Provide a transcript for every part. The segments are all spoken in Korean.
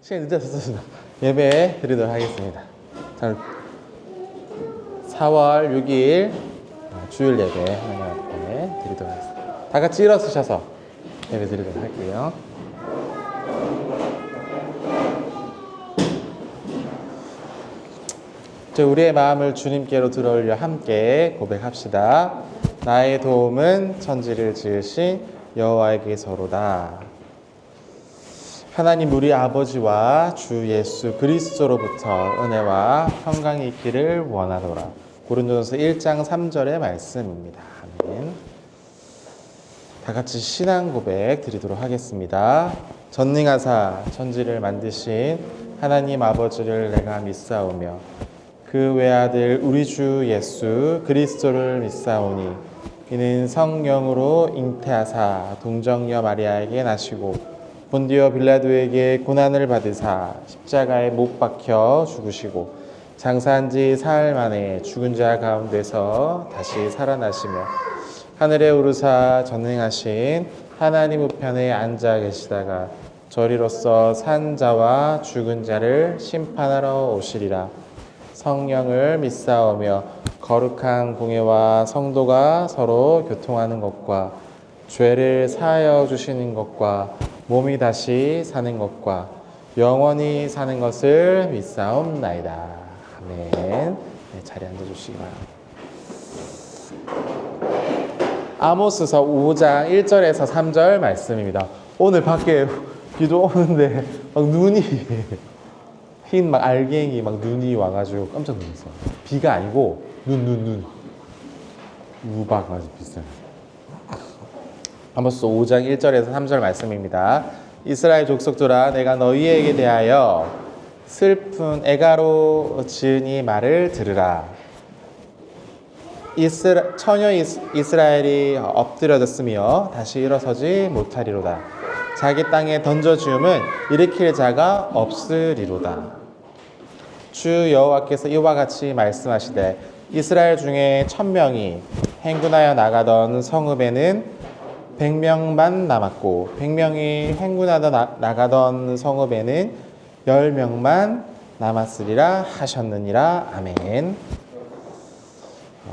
시간이 늦어졌습니다. 예배 드리도록 하겠습니다. 자, 4월 6일 주일 예배 하나님 앞에 드리도록 하겠습니다. 다 같이 일어서셔서 예배 드리도록 할게요. 우리의 마음을 주님께로 들어올려 함께 고백합시다. 나의 도움은 천지를 지으신 여호와에게서로다. 하나님 우리 아버지와 주 예수 그리스도로부터 은혜와 평강이 있기를 원하노라. 고린도전서 1장 3절의 말씀입니다. 아멘. 다 같이 신앙 고백 드리도록 하겠습니다. 전능하사 천지를 만드신 하나님 아버지를 내가 믿사오며 그 외아들 우리 주 예수 그리스도를 믿사오니 이는 성령으로 잉태하사 동정녀 마리아에게 나시고 본디오 빌라도에게 고난을 받으사 십자가에 못 박혀 죽으시고 장사한 지 사흘 만에 죽은 자 가운데서 다시 살아나시며 하늘에 오르사 전능하신 하나님 우편에 앉아 계시다가 저리로서 산 자와 죽은 자를 심판하러 오시리라. 성령을 믿사오며 거룩한 공예와 성도가 서로 교통하는 것과 죄를 사하여 주시는 것과 몸이 다시 사는 것과 영원히 사는 것을 믿사옵나이다. 아멘. 네, 자리에 앉아주시기 바랍니다. 아모스서 5장 1절에서 3절 말씀입니다. 오늘 밖에 비도 오는데 막 눈이 흰 막 알갱이 막 눈이 와가지고 깜짝 놀랐어요. 비가 아니고 눈 우박 아주 비슷해요. 아모스 5장 1절에서 3절 말씀입니다. 이스라엘 족속들아 내가 너희에게 대하여 슬픈 애가로 지은 이 말을 들으라. 처녀 이스라엘이 엎드려졌으며 다시 일어서지 못하리로다. 자기 땅에 던져지음은 일으킬 자가 없으리로다. 주 여호와께서 이와 같이 말씀하시되 이스라엘 중에 1000명이 행군하여 나가던 성읍에는 100명만 남았고 100명이 행군하여 나가던 성읍에는 10명만 남았으리라 하셨느니라. 아멘.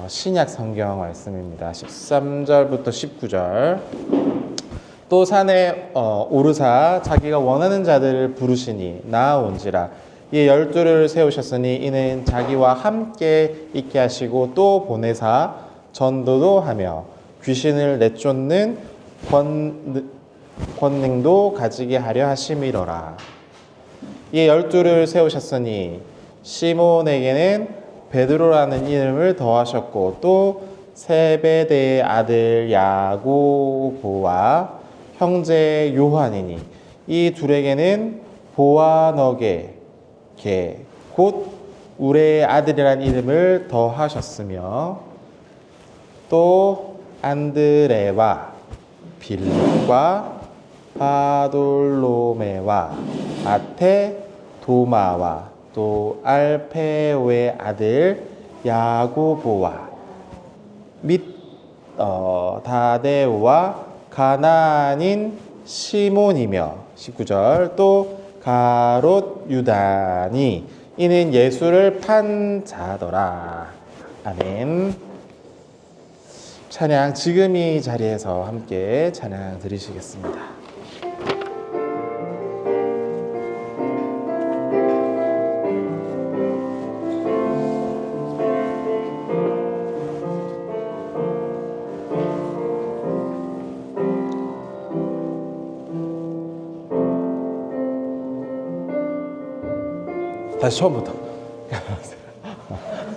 신약 성경 말씀입니다. 13절부터 19절. 또 산에 오르사 자기가 원하는 자들을 부르시니 나아온지라. 이 12를 세우셨으니 이는 자기와 함께 있게 하시고 또 보내사 전도도 하며 귀신을 내쫓는 권능도 가지게 하려 하심이로라. 이 12를 세우셨으니 시몬에게는 베드로라는 이름을 더하셨고 또 세베대의 아들 야고보와 형제 요한이니 이 둘에게는 보아너게 곧 우레의 아들이라는 이름을 더하셨으며 또 안드레와 빌립과 바돌로메와 마테 도마와 또 알페오의 아들 야고보와 및 다데오와 가나안인 시몬이며 19절 또 가롯 유다니 이는 예수를 판 자더라. 아멘. 찬양 지금 이 자리에서 함께 찬양 드리시겠습니다. 다시 처음부터.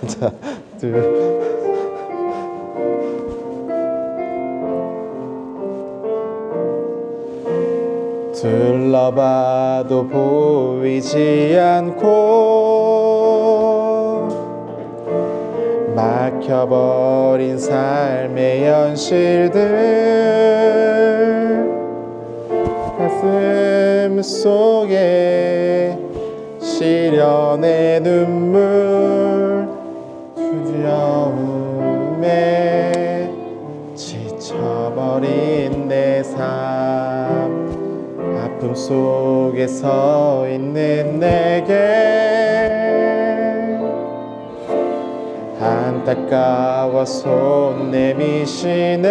자, 둘러봐도 보이지 않고 막혀버린 삶의 현실들 가슴 속에 시련의 눈물 두려움에 지쳐버린 내 삶 아픔 속에 서 있는 내게 안타까워 손 내미시네.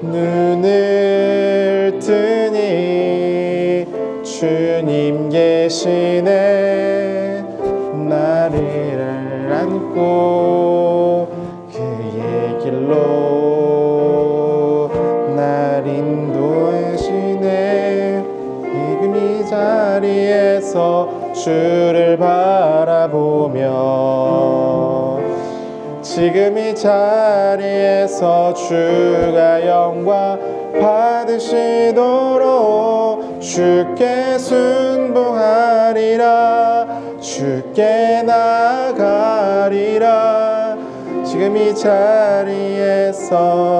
눈을 뜨니 주님 계시네. 나를 안고 그의 길로 날 인도하시네. 지금 이 자리에서 주를 바라보며 지금 이 자리에서 주가 영광 받으시도록 주께 순종하리라. 주께 나가리라. 지금 이 자리에서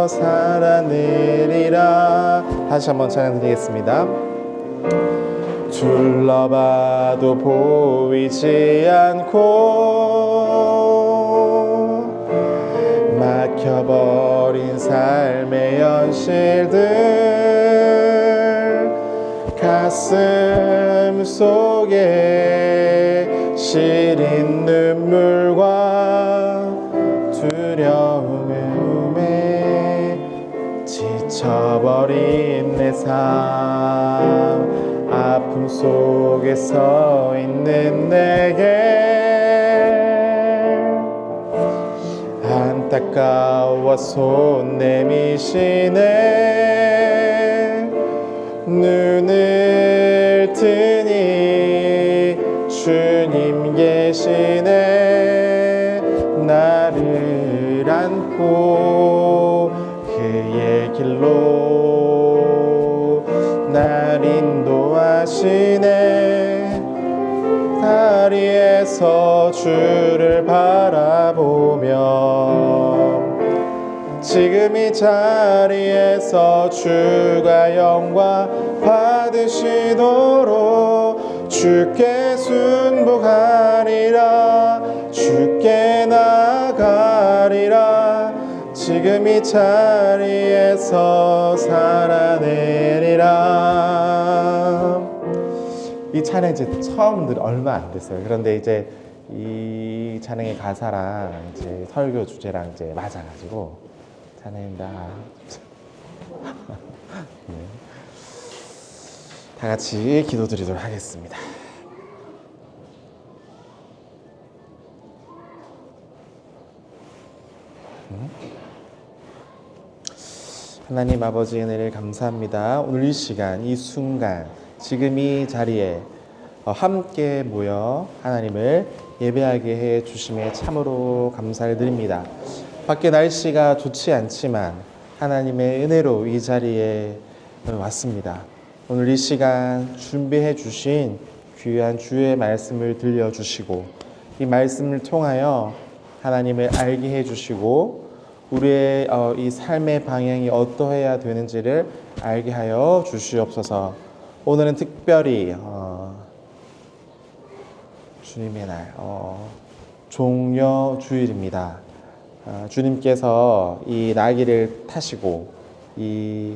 살아내리라. 다시 한번 찬양 드리겠습니다. 둘러봐도 보이지 않고 막혀버린 삶의 현실들 가슴 속에 시린 눈물과 두려움에 지쳐버린 내 삶 아픔 속에 서 있는 내게 안타까워 손 내미시네. 눈을 뜨니 주님 계시네. 나를 안고 그의 길로 날 인도하시네. 다리에서 주를 바라보며 지금 이 자리에서 주가 영광 받으시도록 주께 순복하리라. 주께 나가리라. 지금 이 자리에서 살아내리라. 이 찬양 이제 처음 들 얼마 안 됐어요. 그런데 이제 이 찬양의 가사랑 이제 설교 주제랑 이제 맞아가지고 찬양입니다. 네. 다 같이 기도드리도록 하겠습니다. 하나님 아버지 은혜를 감사합니다. 오늘 이 시간, 이 순간, 지금 이 자리에 함께 모여 하나님을 예배하게 해 주심에 참으로 감사를 드립니다. 밖에 날씨가 좋지 않지만 하나님의 은혜로 이 자리에 왔습니다. 오늘 이 시간 준비해 주신 귀한 주의 말씀을 들려주시고 이 말씀을 통하여 하나님을 알게 해 주시고 우리의 이 삶의 방향이 어떠해야 되는지를 알게 하여 주시옵소서. 오늘은 특별히 주님의 날 종려 주일입니다. 주님께서 이 나귀를 타시고 이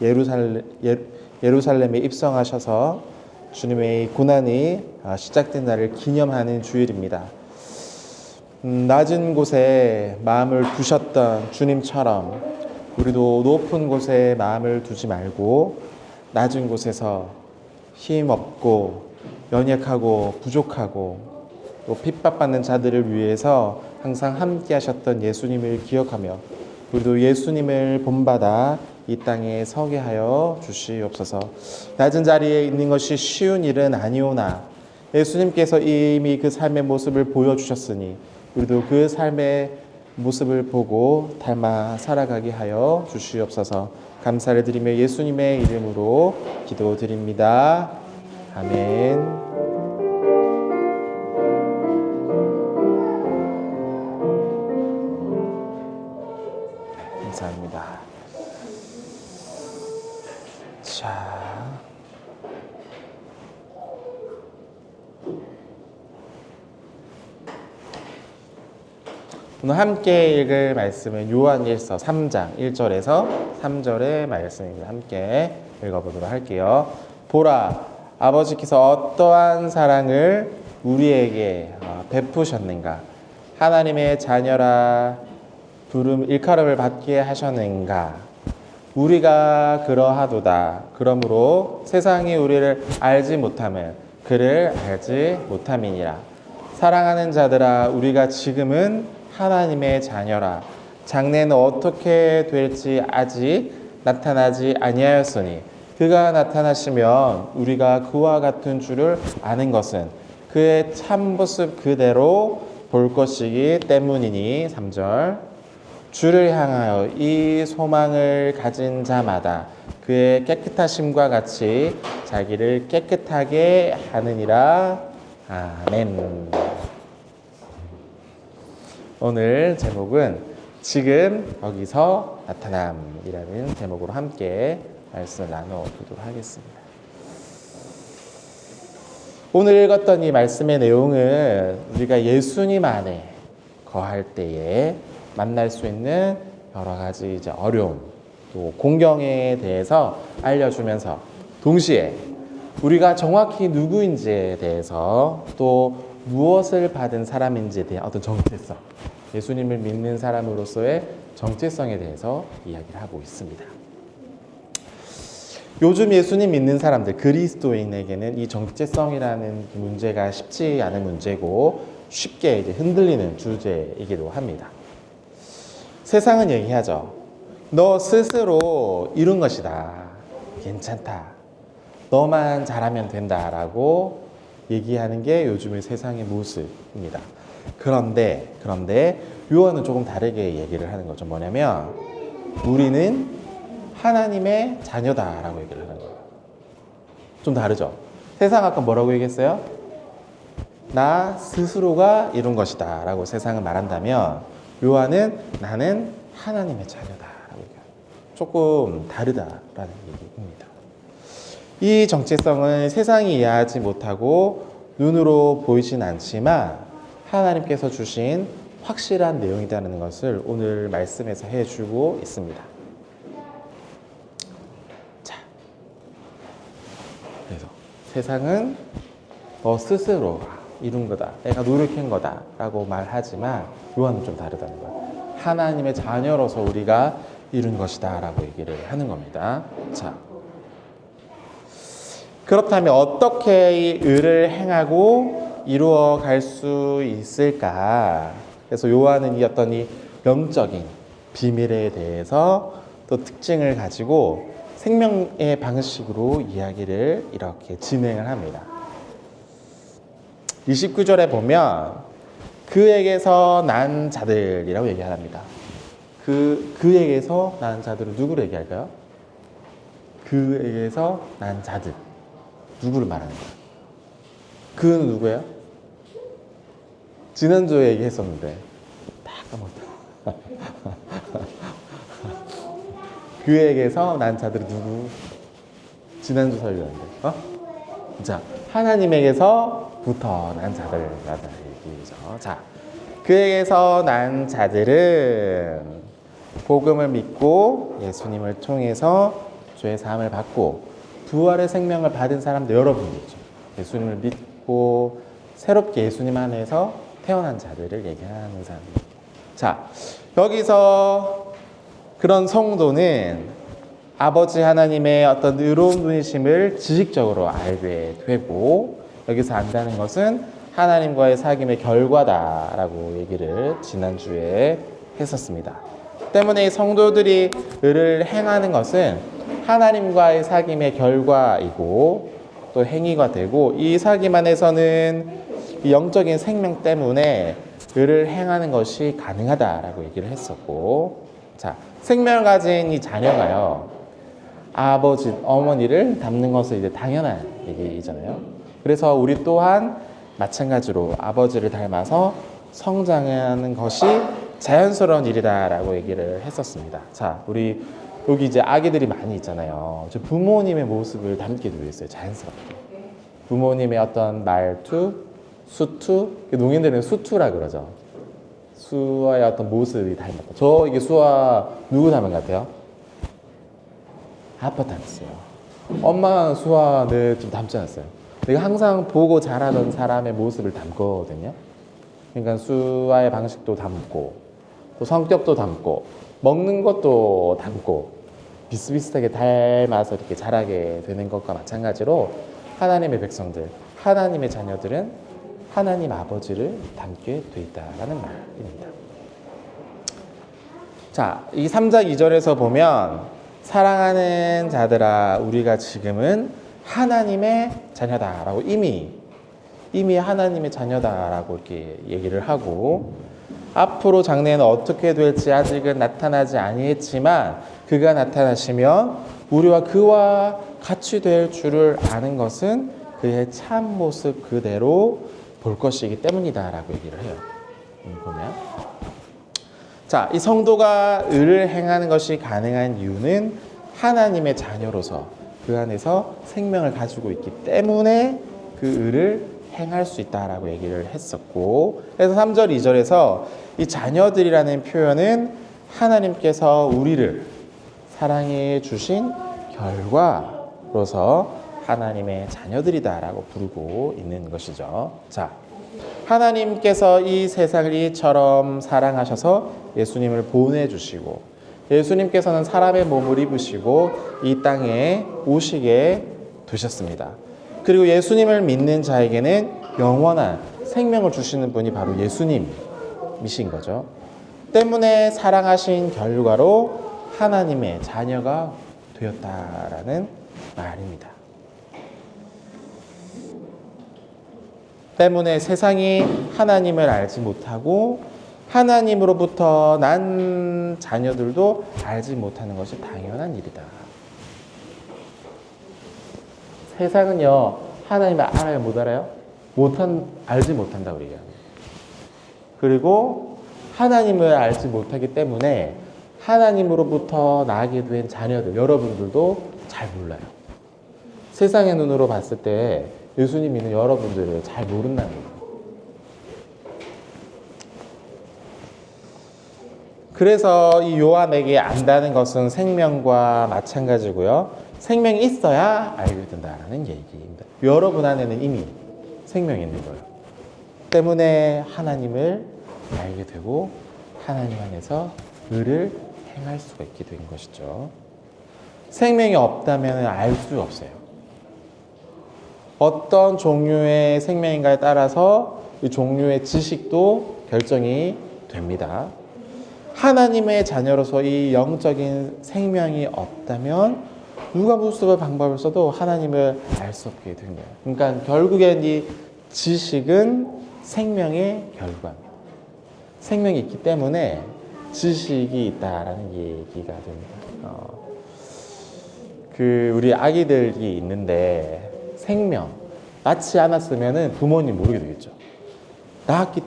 예루살렘에 입성하셔서 주님의 고난이 시작된 날을 기념하는 주일입니다. 낮은 곳에 마음을 두셨던 주님처럼 우리도 높은 곳에 마음을 두지 말고 낮은 곳에서 힘없고 연약하고 부족하고 또 핍박받는 자들을 위해서 항상 함께 하셨던 예수님을 기억하며 우리도 예수님을 본받아 이 땅에 서게 하여 주시옵소서. 낮은 자리에 있는 것이 쉬운 일은 아니오나 예수님께서 이미 그 삶의 모습을 보여주셨으니 우리도 그 삶의 모습을 보고 닮아 살아가게 하여 주시옵소서. 감사를 드리며 예수님의 이름으로 기도드립니다. 아멘. 감사합니다. 자, 오늘 함께 읽을 말씀은 요한일서 3장 1절에서 3절의 말씀입니다. 함께 읽어보도록 할게요. 보라, 아버지께서 어떠한 사랑을 우리에게 베푸셨는가? 하나님의 자녀라 일컬음을 받게 하셨는가? 우리가 그러하도다. 그러므로 세상이 우리를 알지 못함은 그를 알지 못함이니라. 사랑하는 자들아, 우리가 지금은 하나님의 자녀라. 장래는 어떻게 될지 아직 나타나지 아니하였으니 그가 나타나시면 우리가 그와 같은 줄을 아는 것은 그의 참모습 그대로 볼 것이기 때문이니. 3절 주를 향하여 이 소망을 가진 자마다 그의 깨끗하심과 같이 자기를 깨끗하게 하느니라. 아멘. 오늘 제목은 지금 여기서 나타남이라는 제목으로 함께 말씀을 나눠보도록 하겠습니다. 오늘 읽었던 이 말씀의 내용은 우리가 예수님 안에 거할 때에 만날 수 있는 여러 가지 이제 어려움, 또 공경에 대해서 알려주면서 동시에 우리가 정확히 누구인지에 대해서 또 무엇을 받은 사람인지에 대한 어떤 정체성, 예수님을 믿는 사람으로서의 정체성에 대해서 이야기를 하고 있습니다. 요즘 예수님 믿는 사람들, 그리스도인에게는 이 정체성이라는 문제가 쉽지 않은 문제고 쉽게 이제 흔들리는 주제이기도 합니다. 세상은 얘기하죠. 너 스스로 이룬 것이다. 괜찮다. 너만 잘하면 된다라고 얘기하는 게 요즘의 세상의 모습입니다. 그런데 요한은 조금 다르게 얘기를 하는 거죠. 뭐냐면 우리는 하나님의 자녀다라고 얘기를 하는 거예요. 좀 다르죠. 세상 아까 뭐라고 얘기했어요? 나 스스로가 이룬 것이다 라고 세상은 말한다면 요한은 나는 하나님의 자녀다 라고 얘기해요. 조금 다르다라는 얘기입니다. 이 정체성은 세상이 이해하지 못하고 눈으로 보이진 않지만 하나님께서 주신 확실한 내용이라는 것을 오늘 말씀에서 해주고 있습니다. 자, 그래서 세상은 너 스스로 이룬 거다, 내가 노력한 거다 라고 말하지만 요한은 좀 다르다는 거예요. 하나님의 자녀로서 우리가 이룬 것이다 라고 얘기를 하는 겁니다. 자, 그렇다면 어떻게 이 의를 행하고 이루어 갈 수 있을까? 그래서 요한은 이 어떤 이 영적인 비밀에 대해서 또 특징을 가지고 생명의 방식으로 이야기를 이렇게 진행을 합니다. 29절에 보면 그에게서 난 자들이라고 얘기합니다. 그에게서 난 자들은 누구를 얘기할까요? 그에게서 난 자들. 누구를 말하는 거예요? 그는 누구예요? 지난주에 얘기했었는데 다 까먹었다. 그에게서 난 자들이 누구? 지난주 설교였는데 자, 하나님에게서부터 난 자들이라는 얘기죠. 자, 그에게서 난 자들은 복음을 믿고 예수님을 통해서 죄의 사함을 받고 부활의 생명을 받은 사람들 여러분이죠. 예수님을 믿고 새롭게 예수님 안에서 태어난 자들을 얘기하는 사람입니다. 자, 여기서 그런 성도는 아버지 하나님의 어떤 의로운 분이심을 지식적으로 알게 되고 여기서 안다는 것은 하나님과의 사귐의 결과다라고 얘기를 지난주에 했었습니다. 때문에 이 성도들이 의를 행하는 것은 하나님과의 사귐의 결과이고 또 행위가 되고 이 사귐 안에서는 이 영적인 생명 때문에 의를 행하는 것이 가능하다라고 얘기를 했었고, 자, 생명을 가진 이 자녀가요 아버지, 어머니를 닮는 것은 이제 당연한 얘기잖아요. 그래서 우리 또한 마찬가지로 아버지를 닮아서 성장하는 것이 자연스러운 일이다라고 얘기를 했었습니다. 자, 우리 여기 이제 아기들이 많이 있잖아요. 저 부모님의 모습을 닮게 되어 있어요. 자연스럽게. 부모님의 어떤 말투, 수투, 농인들은 수투라 그러죠. 수아의 어떤 모습이 닮았다. 저 이게 수아 누구 닮은 것 같아요? 아빠 닮았어요. 엄마랑 수아는 좀 닮지 않았어요. 내가 항상 보고 자라던 사람의 모습을 담거든요. 그러니까 수아의 방식도 닮고 또 성격도 닮고 먹는 것도 닮고 비슷비슷하게 닮아서 이렇게 자라게 되는 것과 마찬가지로 하나님의 백성들, 하나님의 자녀들은 하나님 아버지를 닮게 돼 있다라는 말입니다. 자, 이 3장 2절에서 보면 사랑하는 자들아 우리가 지금은 하나님의 자녀다라고 이미 하나님의 자녀다라고 이렇게 얘기를 하고 앞으로 장래에는 어떻게 될지 아직은 나타나지 아니했지만 그가 나타나시면 우리와 그와 같이 될 줄을 아는 것은 그의 참 모습 그대로 볼 것이기 때문이다라고 얘기를 해요. 보면 자, 이 성도가 의를 행하는 것이 가능한 이유는 하나님의 자녀로서 그 안에서 생명을 가지고 있기 때문에 그 의를 행할 수 있다라고 얘기를 했었고 그래서 3절, 2절에서 이 자녀들이라는 표현은 하나님께서 우리를 사랑해 주신 결과로서 하나님의 자녀들이다라고 부르고 있는 것이죠. 자, 하나님께서 이 세상을 이처럼 사랑하셔서 예수님을 보내주시고 예수님께서는 사람의 몸을 입으시고 이 땅에 오시게 되셨습니다. 그리고 예수님을 믿는 자에게는 영원한 생명을 주시는 분이 바로 예수님이신 거죠. 때문에 사랑하신 결과로 하나님의 자녀가 되었다라는 말입니다. 때문에 세상이 하나님을 알지 못하고 하나님으로부터 난 자녀들도 알지 못하는 것이 당연한 일이다. 세상은요, 하나님을 알아요, 못 알아요? 알지 못한다, 우리가. 그리고 하나님을 알지 못하기 때문에 하나님으로부터 나게 된 자녀들, 여러분들도 잘 몰라요. 세상의 눈으로 봤을 때 예수님 믿는 여러분들을 잘 모른다는 거예요. 그래서 이 요한에게 안다는 것은 생명과 마찬가지고요. 생명이 있어야 알게 된다는 얘기입니다. 여러분 안에는 이미 생명이 있는 거예요. 때문에 하나님을 알게 되고 하나님 안에서 의를 행할 수가 있게 된 것이죠. 생명이 없다면 알 수 없어요. 어떤 종류의 생명인가에 따라서 이 종류의 지식도 결정이 됩니다. 하나님의 자녀로서 이 영적인 생명이 없다면 누가 무슨 방법을 써도 하나님을 알 수 없게 된 거예요. 그러니까 결국엔 이 지식은 생명의 결과입니다. 생명이 있기 때문에 지식이 있다라는 얘기가 됩니다. 우리 아기들이 있는데 생명 낳지 않았으면은 부모님 모르게 되겠죠. 낳았기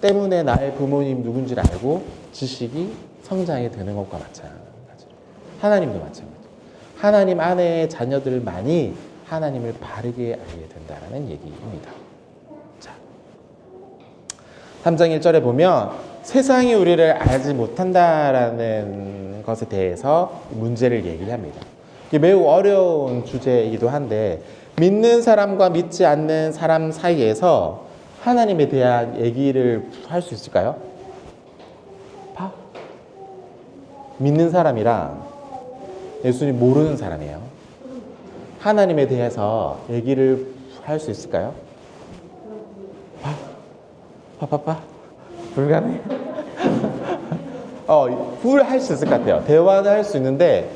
때문에 나의 부모님 누군지를 알고 지식이 성장이 되는 것과 마찬가지로 하나님도 마찬가지로 하나님 안에 자녀들만이 하나님을 바르게 알게 된다는 얘기입니다. 자, 3장 1절에 보면 세상이 우리를 알지 못한다라는 것에 대해서 문제를 얘기합니다. 이게 매우 어려운 주제이기도 한데 믿는 사람과 믿지 않는 사람 사이에서 하나님에 대한 얘기를 할 수 있을까요? 믿는 사람이랑 예수님 모르는 사람이에요. 하나님에 대해서 얘기를 할 수 있을까요? 불가능해. 할 수 있을 것 같아요. 대화는 할 수 있는데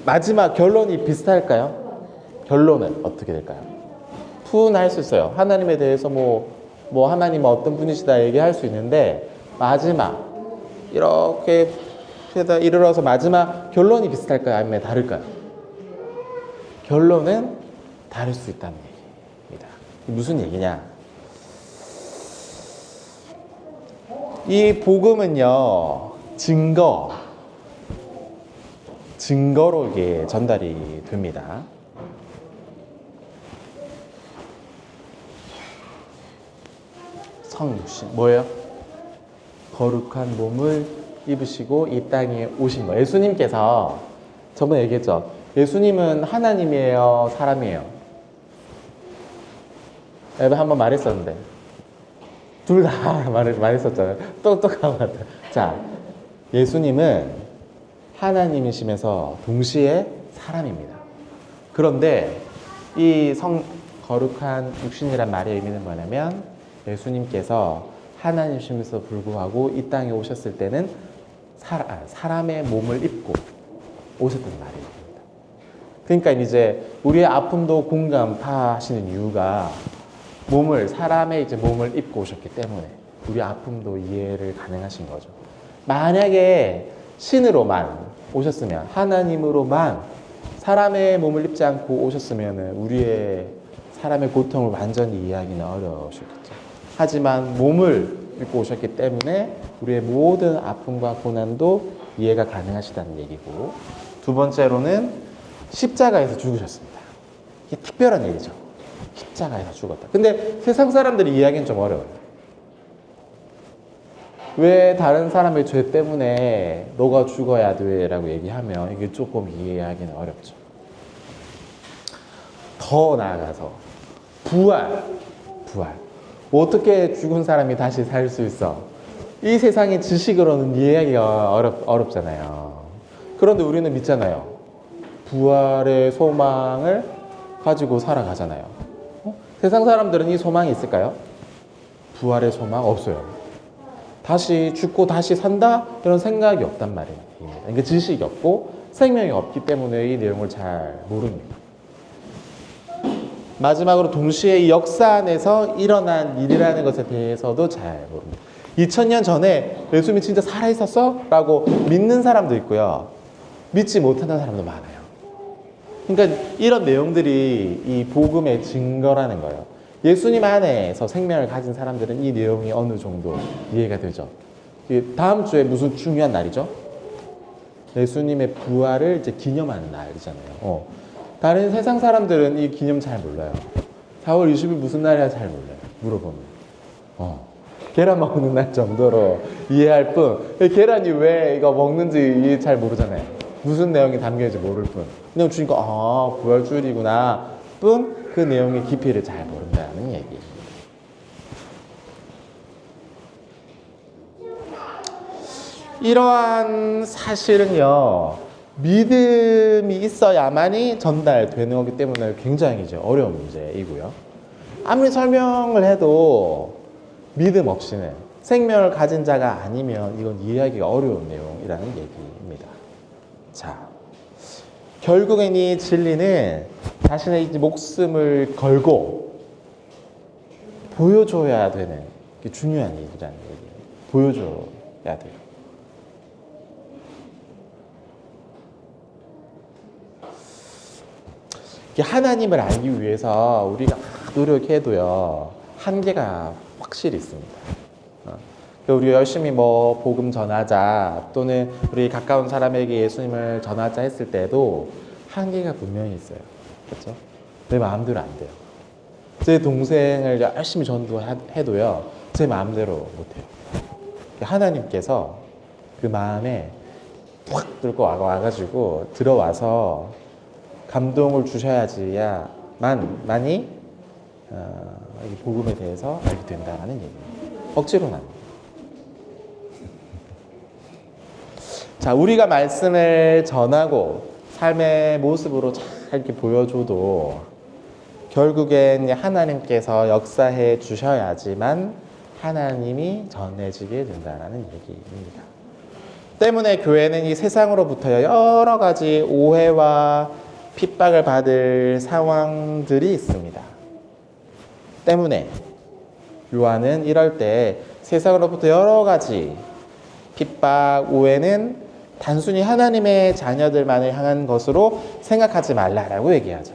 마지막 결론이 비슷할까요? 결론은 어떻게 될까요? 할 수 있어요. 하나님에 대해서 뭐 하나님은 어떤 분이시다 얘기할 수 있는데 마지막 이렇게 이르러서 마지막 결론이 비슷할까요? 아니면 다를까요? 결론은 다를 수 있다는 얘기입니다. 무슨 얘기냐? 이 복음은요, 증거로 이게 전달이 됩니다. 성육신 뭐예요? 거룩한 몸을 입으시고 이 땅에 오신 거예요. 예수님께서 저번에 얘기했죠. 예수님은 하나님이에요, 사람이에요? 한번 말했었는데 둘 다 말했었잖아요. 똑똑한 것 같아요. 자, 예수님은 하나님이시면서 동시에 사람입니다. 그런데 이 거룩한 육신이란 말의 의미는 뭐냐면 예수님께서 하나님이시면서 불구하고 이 땅에 오셨을 때는 사람의 몸을 입고 오셨던 말입니다. 그러니까 이제 우리의 아픔도 공감하시는 이유가 사람의 이제 몸을 입고 오셨기 때문에 우리 아픔도 이해를 가능하신 거죠. 만약에 신으로만 오셨으면, 하나님으로만 사람의 몸을 입지 않고 오셨으면 우리의 사람의 고통을 완전히 이해하기는 어려우셨겠죠. 하지만 몸을 입고 오셨기 때문에 우리의 모든 아픔과 고난도 이해가 가능하시다는 얘기고, 두 번째로는 십자가에서 죽으셨습니다. 이게 특별한 일이죠. 십자가에서 죽었다. 근데 세상 사람들이 이해하기는 좀 어려워요. 왜 다른 사람의 죄 때문에 너가 죽어야 돼 라고 얘기하면 이게 조금 이해하기는 어렵죠. 더 나아가서 부활. 어떻게 죽은 사람이 다시 살 수 있어? 이 세상의 지식으로는 이해하기가 어렵잖아요. 그런데 우리는 믿잖아요. 부활의 소망을 가지고 살아가잖아요. 세상 사람들은 이 소망이 있을까요? 부활의 소망 없어요. 다시 죽고 다시 산다? 이런 생각이 없단 말입니다. 그러니까 지식이 없고 생명이 없기 때문에 이 내용을 잘 모릅니다. 마지막으로 동시에 이 역사 안에서 일어난 일이라는 것에 대해서도 잘 모릅니다. 2000년 전에 예수님이 진짜 살아있었어? 라고 믿는 사람도 있고요. 믿지 못하는 사람도 많아요. 그러니까 이런 내용들이 이 복음의 증거라는 거예요. 예수님 안에서 생명을 가진 사람들은 이 내용이 어느 정도 이해가 되죠. 다음 주에 무슨 중요한 날이죠? 예수님의 부활을 이제 기념하는 날이잖아요. 다른 세상 사람들은 이 기념 잘 몰라요. 4월 20일 무슨 날이야 잘 몰라요. 물어보면. 계란 먹는 날 정도로 이해할 뿐, 계란이 왜 이거 먹는지 잘 모르잖아요. 무슨 내용이 담겨있는지 모를 뿐. 그냥 주니까 부활주일이구나 뿐 그 내용의 깊이를 잘 모른다는 얘기입니다. 이러한 사실은요, 믿음이 있어야만이 전달되는 거기 때문에 굉장히 이제 어려운 문제이고요. 아무리 설명을 해도 믿음 없이는, 생명을 가진 자가 아니면 이건 이해하기가 어려운 내용이라는 얘기입니다. 자, 결국엔 이 진리는 자신의 목숨을 걸고 보여줘야 되는 게 중요한 일이라는 얘기예요. 보여줘야 돼요. 하나님을 알기 위해서 우리가 노력해도요, 한계가 확실히 있습니다. 우리 열심히 복음 전하자, 또는 우리 가까운 사람에게 예수님을 전하자 했을 때도 한계가 분명히 있어요. 그렇죠? 내 마음대로 안 돼요. 제 동생을 열심히 전도해도요, 제 마음대로 못해요. 하나님께서 그 마음에 확 들고 와가지고 들어와서 감동을 주셔야지만이 이 복음에 대해서 알게 된다는 얘기입니다. 억지로는 안 돼요. 자, 우리가 말씀을 전하고 삶의 모습으로 잘 이렇게 보여줘도 결국엔 하나님께서 역사해 주셔야지만 하나님이 전해지게 된다는 얘기입니다. 때문에 교회는 이 세상으로부터 여러 가지 오해와 핍박을 받을 상황들이 있습니다. 때문에 요한은 이럴 때 세상으로부터 여러 가지 핍박, 오해는 단순히 하나님의 자녀들만을 향한 것으로 생각하지 말라라고 얘기하죠.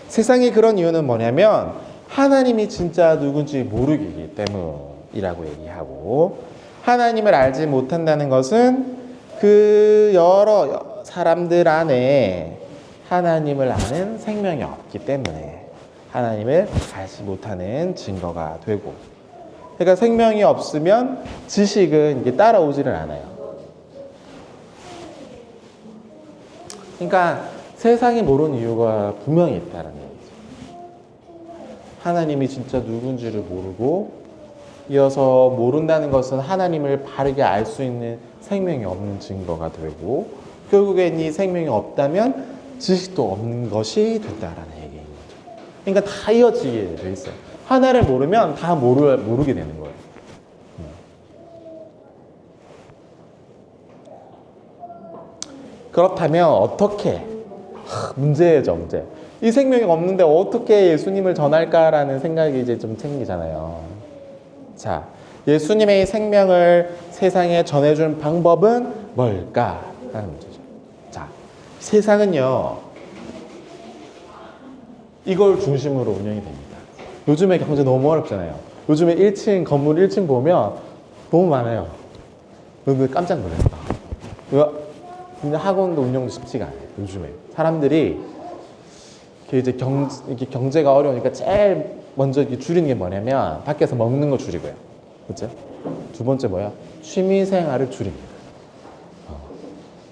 세상이 그런 이유는 뭐냐면 하나님이 진짜 누군지 모르기 때문이라고 얘기하고, 하나님을 알지 못한다는 것은 그 여러 사람들 안에 하나님을 아는 생명이 없기 때문에 하나님을 알지 못하는 증거가 되고, 그러니까 생명이 없으면 지식은 이게 따라오지를 않아요. 그러니까 세상이 모르는 이유가 분명히 있다는 얘기죠. 하나님이 진짜 누군지를 모르고, 이어서 모른다는 것은 하나님을 바르게 알 수 있는 생명이 없는 증거가 되고, 결국엔 이 생명이 없다면 지식도 없는 것이 된다라는 얘기인 거죠. 그러니까 다 이어지게 돼 있어요. 하나를 모르면 다 모르게 되는 거예요. 그렇다면 어떻게? 문제죠, 문제. 이 생명이 없는데 어떻게 예수님을 전할까라는 생각이 이제 좀 생기잖아요. 자, 예수님의 생명을 세상에 전해준 방법은 뭘까라는 문제죠. 자, 세상은요, 이걸 중심으로 운영이 됩니다. 요즘에 경제 너무 어렵잖아요. 요즘에 1층, 건물 1층 보면 너무 많아요. 여러분 깜짝 놀랐다. 근데 학원도 운영도 쉽지가 않아요. 요즘에 사람들이 이제 경제가 어려우니까 제일 먼저 줄이는 게 뭐냐면 밖에서 먹는 거 줄이고요. 그렇죠? 두 번째 뭐야? 취미 생활을 줄입니다.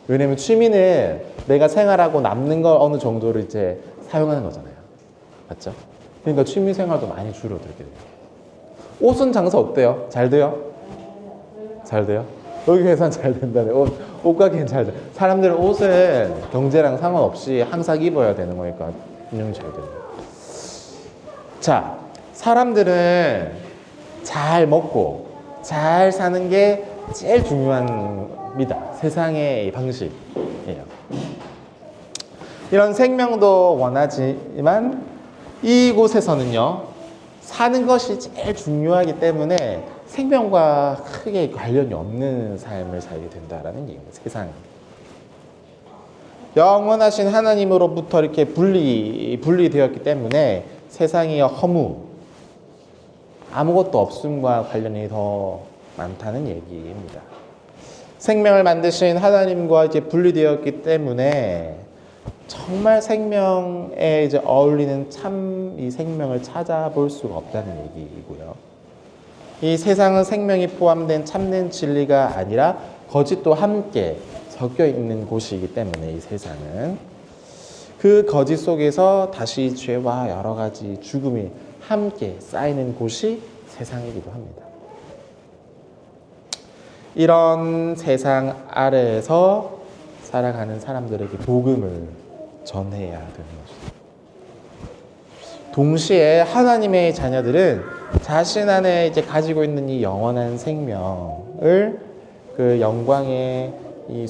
왜냐면 취미는 내가 생활하고 남는 걸 어느 정도로 이제 사용하는 거잖아요. 맞죠? 그러니까 취미 생활도 많이 줄어들게 돼요. 옷은 장사 어때요? 잘 돼요? 잘 돼요? 여기 회사는 잘 된다네. 옷가게는 잘 돼. 사람들은 옷은 경제랑 상관없이 항상 입어야 되는 거니까 운영이 잘 돼요. 자, 사람들은 잘 먹고 잘 사는 게 제일 중요합니다. 세상의 방식이에요. 이런 생명도 원하지만 이곳에서는요, 사는 것이 제일 중요하기 때문에 생명과 크게 관련이 없는 삶을 살게 된다라는 얘기입니다. 세상. 영원하신 하나님으로부터 이렇게 분리되었기 때문에 세상이 허무, 아무것도 없음과 관련이 더 많다는 얘기입니다. 생명을 만드신 하나님과 이제 분리되었기 때문에 정말 생명에 이제 어울리는 참 이 생명을 찾아볼 수가 없다는 얘기이고요. 이 세상은 생명이 포함된 참된 진리가 아니라 거짓도 함께 섞여 있는 곳이기 때문에 이 세상은 그 거짓 속에서 다시 죄와 여러 가지 죽음이 함께 쌓이는 곳이 세상이기도 합니다. 이런 세상 아래에서 살아가는 사람들에게 복음을 전해야 되는 것입니다. 동시에 하나님의 자녀들은 자신 안에 이제 가지고 있는 이 영원한 생명을 그 영광의 이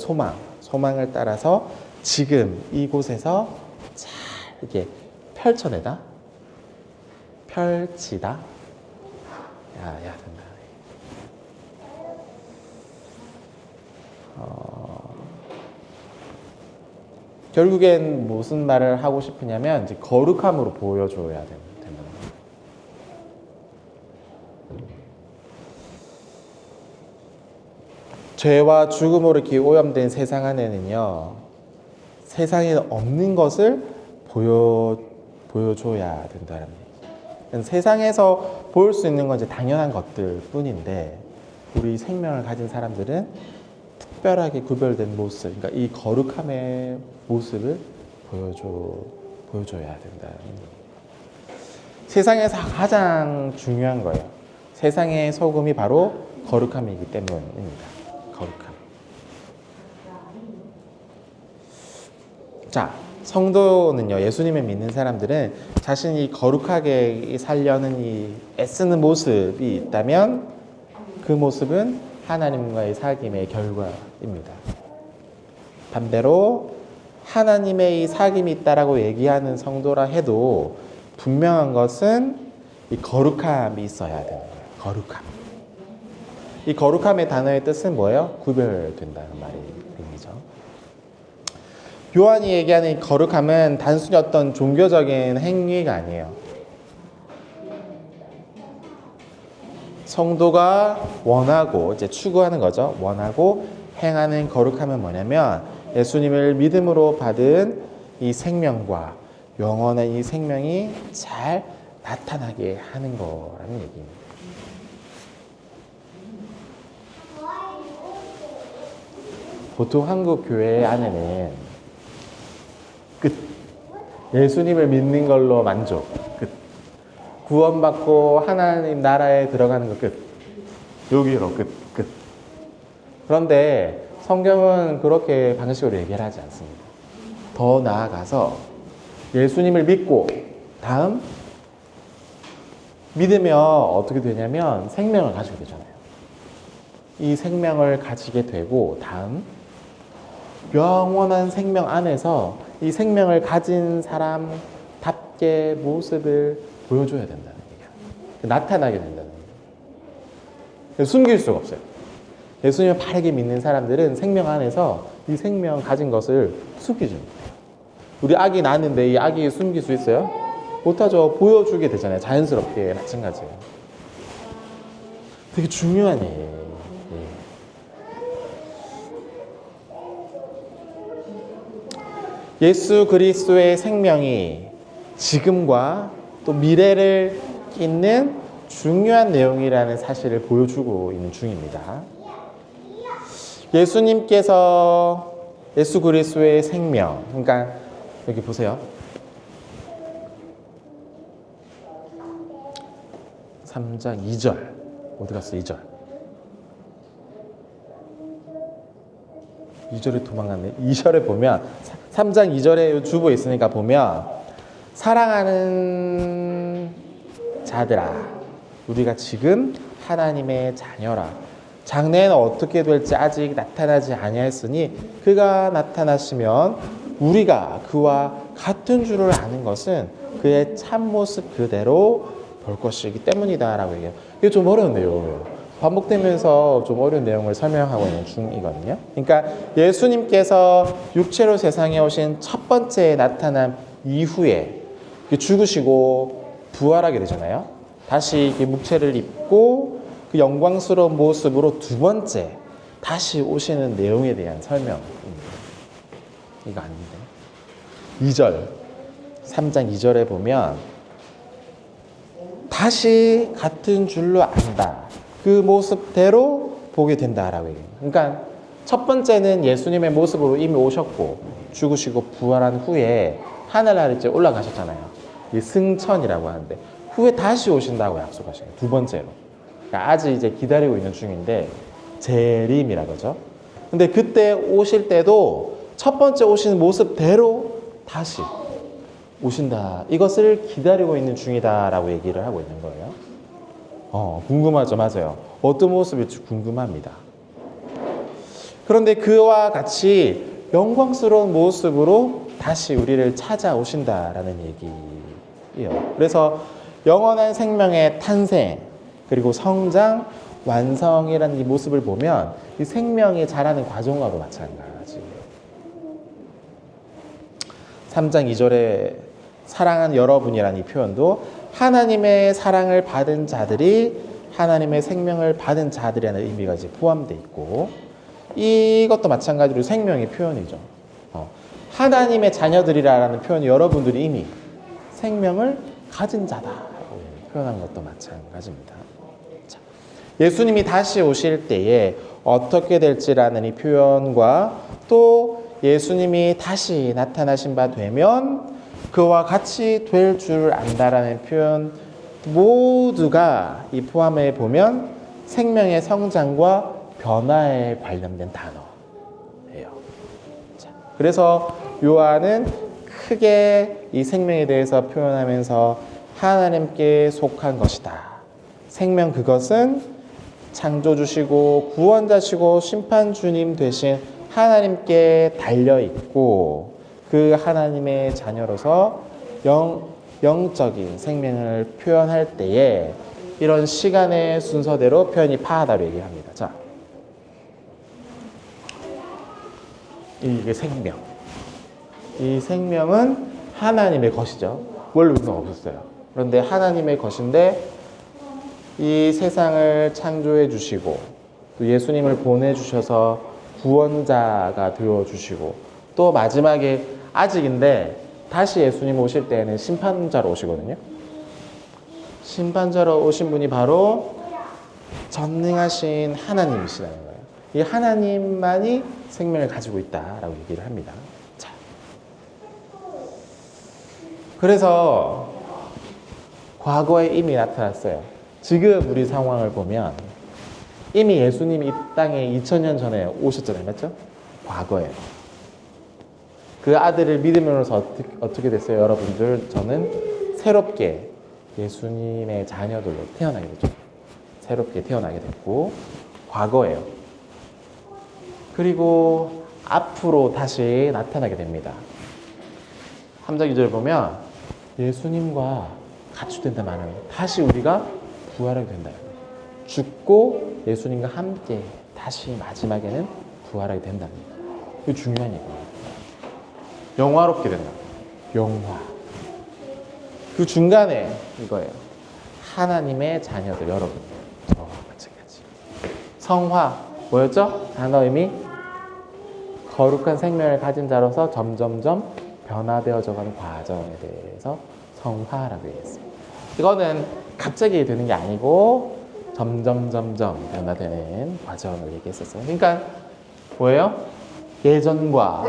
소망을 따라서 지금 이곳에서 잘 이렇게 펼치다 해야 된다. 결국엔 무슨 말을 하고 싶으냐면 이제 거룩함으로 보여줘야 된다. 죄와 죽음으로 이렇게 오염된 세상 안에는요, 세상에 없는 것을 보여줘야 된다는 얘기죠. 세상에서 볼 수 있는 건 이제 당연한 것들 뿐인데, 우리 생명을 가진 사람들은 특별하게 구별된 모습, 그러니까 이 거룩함의 모습을 보여줘야 된다는 얘기죠. 세상에서 가장 중요한 거예요. 세상의 소금이 바로 거룩함이기 때문입니다. 거룩함. 자, 성도는요, 예수님을 믿는 사람들은 자신이 거룩하게 살려는 이 애쓰는 모습이 있다면 그 모습은 하나님과의 사귐의 결과입니다. 반대로 하나님의 이 사귐이 있다라고 얘기하는 성도라 해도 분명한 것은 이 거룩함이 있어야 되는 거예요. 거룩함. 이 거룩함의 단어의 뜻은 뭐예요? 구별된다는 말이죠. 요한이 얘기하는 이 거룩함은 단순히 어떤 종교적인 행위가 아니에요. 성도가 원하고 이제 추구하는 거죠. 원하고 행하는 거룩함은 뭐냐면 예수님을 믿음으로 받은 이 생명과 영원한 이 생명이 잘 나타나게 하는 거라는 얘기입니다. 보통 한국 교회 안에는 끝. 예수님을 믿는 걸로 만족. 끝. 구원받고 하나님 나라에 들어가는 거 끝. 여기로 끝. 끝. 그런데 성경은 그렇게 방식으로 얘기를 하지 않습니다. 더 나아가서 예수님을 믿고 다음 믿으면 어떻게 되냐면 생명을 가지게 되잖아요. 이 생명을 가지게 되고 다음 영원한 생명 안에서 이 생명을 가진 사람답게 모습을 보여줘야 된다는 얘기예요. 나타나게 된다는 얘기예요. 숨길 수가 없어요. 예수님을 바르게 믿는 사람들은 생명 안에서 이 생명 가진 것을 숨기지 못해요. 우리 아기 낳았는데 이 아기 숨길 수 있어요? 못하죠. 보여주게 되잖아요. 자연스럽게. 마찬가지예요. 되게 중요한 얘기예요. 예수 그리스도의 생명이 지금과 또 미래를 잇는 중요한 내용이라는 사실을 보여주고 있는 중입니다. 예수님께서 예수 그리스도의 생명, 그러니까 여기 보세요. 3장 2절 어디 갔어? 2절 2절에 도망갔네. 2절에 보면 3장 2절에 주보 있으니까 보면 사랑하는 자들아 우리가 지금 하나님의 자녀라 장래에는 어떻게 될지 아직 나타나지 아니하였으니 그가 나타나시면 우리가 그와 같은 줄을 아는 것은 그의 참모습 그대로 볼 것이기 때문이다 라고 얘기해요. 이게 좀 어려운 내용이에요. 반복되면서 좀 어려운 내용을 설명하고 있는 중이거든요. 그러니까 예수님께서 육체로 세상에 오신 첫 번째 나타남 이후에 죽으시고 부활하게 되잖아요. 다시 묵체를 입고 그 영광스러운 모습으로 두 번째 다시 오시는 내용에 대한 설명입니다. 이거 아닌데 2절 3장 2절에 보면 다시 같은 줄로 안다. 그 모습대로 보게 된다라고 얘기해요. 그러니까 첫 번째는 예수님의 모습으로 이미 오셨고 죽으시고 부활한 후에 하늘나라에 이제 올라가셨잖아요. 이 승천이라고 하는데 후에 다시 오신다고 약속하셔요. 두 번째로. 그러니까 아직 이제 기다리고 있는 중인데 재림이라고 하죠. 근데 그때 오실 때도 첫 번째 오시는 모습대로 다시 오신다. 이것을 기다리고 있는 중이다라고 얘기를 하고 있는 거예요. 궁금하죠? 맞아요. 어떤 모습일지 궁금합니다. 그런데 그와 같이 영광스러운 모습으로 다시 우리를 찾아오신다라는 얘기예요. 그래서 영원한 생명의 탄생, 그리고 성장, 완성이라는 이 모습을 보면 이 생명이 자라는 과정과도 마찬가지예요. 3장 2절에 사랑하는 여러분이라는 이 표현도 하나님의 사랑을 받은 자들이 하나님의 생명을 받은 자들이라는 의미가 이제 포함되어 있고 이것도 마찬가지로 생명의 표현이죠. 하나님의 자녀들이라는 표현이 여러분들이 이미 생명을 가진 자다라고 표현한 것도 마찬가지입니다. 자, 예수님이 다시 오실 때에 어떻게 될지라는 이 표현과 또 예수님이 다시 나타나신 바 되면 그와 같이 될 줄 안다라는 표현 모두가 이 포함해 보면 생명의 성장과 변화에 관련된 단어예요. 자, 그래서 요한은 크게 이 생명에 대해서 표현하면서 하나님께 속한 것이다. 생명 그것은 창조주시고 구원자시고 심판주님 되신 하나님께 달려있고 그 하나님의 자녀로서 영적인 생명을 표현할 때에 이런 시간의 순서대로 표현이 파하다고 얘기합니다. 자, 이게 생명. 이 생명은 하나님의 것이죠. 원래 우리는 없었어요. 그런데 하나님의 것인데 이 세상을 창조해 주시고 또 예수님을 보내주셔서 구원자가 되어주시고 또 마지막에 아직인데 다시 예수님 오실 때에는 심판자로 오시거든요. 심판자로 오신 분이 바로 전능하신 하나님이시라는 거예요. 이 하나님만이 생명을 가지고 있다라고 얘기를 합니다. 자, 그래서 과거에 이미 나타났어요. 지금 우리 상황을 보면 이미 예수님이 이 땅에 2000년 전에 오셨잖아요. 맞죠? 과거에. 그 아들을 믿음으로써 어떻게 됐어요? 여러분들, 저는 새롭게 예수님의 자녀들로 태어나게 되죠. 새롭게 태어나게 됐고, 과거예요. 그리고 앞으로 다시 나타나게 됩니다. 3장 2절 보면 예수님과 같이 된다 말은 다시 우리가 부활하게 된다. 죽고 예수님과 함께 다시 마지막에는 부활하게 된답니다. 이거 중요한 얘기예요. 영화롭게 된다. 영화. 그 중간에 이거예요. 하나님의 자녀들 여러분. 마찬가지. 성화. 뭐였죠? 단어 의미? 거룩한 생명을 가진 자로서 점점점 변화되어져가는 과정에 대해서 성화라고 얘기했습니다. 이거는 갑자기 되는 게 아니고 점점 변화되는 과정을 얘기했었어요. 그러니까 뭐예요? 예전과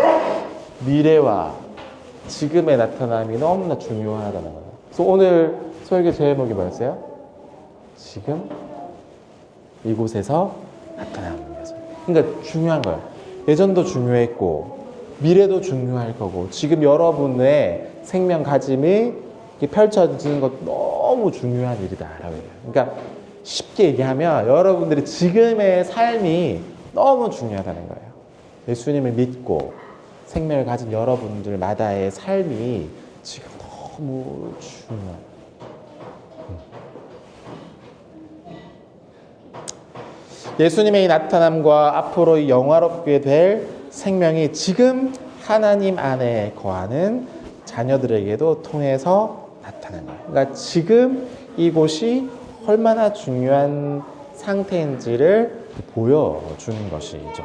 미래와 지금의 나타남이 너무나 중요하다는 거예요. 그래서 오늘 설교 제목이 뭐였어요? 지금 이곳에서 나타나는 거예요. 그러니까 중요한 거예요. 예전도 중요했고 미래도 중요할 거고 지금 여러분의 생명 가짐이 펼쳐지는 것 너무 중요한 일이다라고 해요. 그러니까 쉽게 얘기하면 여러분들이 지금의 삶이 너무 중요하다는 거예요. 예수님을 믿고 생명을 가진 여러분들마다의 삶이 지금 너무 중요해요. 예수님의 나타남과 앞으로 영화롭게 될 생명이 지금 하나님 안에 거하는 자녀들에게도 통해서 나타나는 거예요. 그러니까 지금 이곳이 얼마나 중요한 상태인지를 보여주는 것이죠.